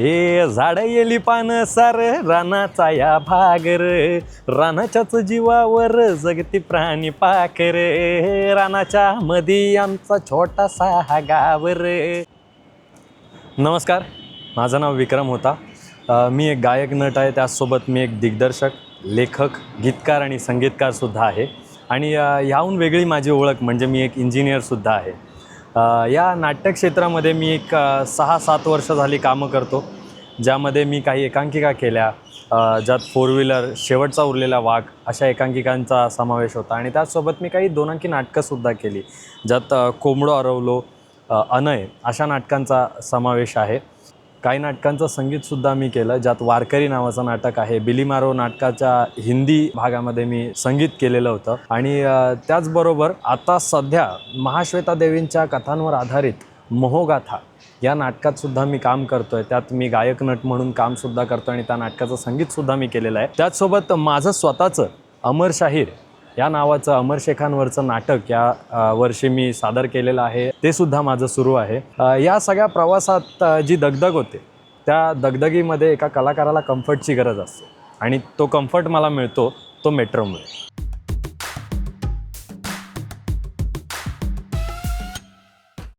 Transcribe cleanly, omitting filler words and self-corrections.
हे झाड येली पान सार रानाचा या भागर, रानाच्याच जीवावर जगती प्राणी पाखर, रानाच्या मधी आमचा छोटासा हा गावर. नमस्कार, माझं नाव विक्रम होता. मी एक गायक नट आहे, त्याचसोबत मी एक दिग्दर्शक, लेखक, गीतकार आणि संगीतकारसुद्धा आहे. आणि ह्याहून वेगळी माझी ओळख म्हणजे मी एक इंजिनियरसुद्धा आहे. या नाट्यक्षेत्रामध्ये मी एक 6-7 वर्ष झाली कामं करतो, ज्यामध्ये मी काही एकांकिका केल्या, ज्यात 4 व्हीलर, शेवटचा उरलेला वाघ अशा एकांकिकांचा समावेश होता. आणि त्याचसोबत मी काही 2 अंकी नाटकंसुद्धा केली, ज्यात कोंबडो हरवलो, अनय अशा नाटकांचा समावेश आहे. काही नाटकांचं संगीतसुद्धा मी केलं, ज्यात वारकरी नावाचं नाटक आहे. बिलीमारो नाटकाच्या हिंदी भागामध्ये मी संगीत केलेलं होतं. आणि त्याचबरोबर आता सध्या महाश्वेता देवींच्या कथांवर आधारित मोहगाथा या नाटकातसुद्धा मी काम करतो आहे. त्यात मी गायक नट म्हणून कामसुद्धा करतो आणि त्या नाटकाचं संगीतसुद्धा मी केलेलं आहे. त्याचसोबत माझं स्वतःचं अमर शाहीर या नावाचं अमर शेखांवरचं नाटक या वर्षी मी सादर केलेलं आहे, ते सुद्धा माझं सुरू आहे. या सगळ्या प्रवासात जी दगदग होते, त्या दगदगीमध्ये एका कलाकाराला कम्फर्टची गरज असते आणि तो कम्फर्ट मला मिळतो तो मेट्रोमुळे.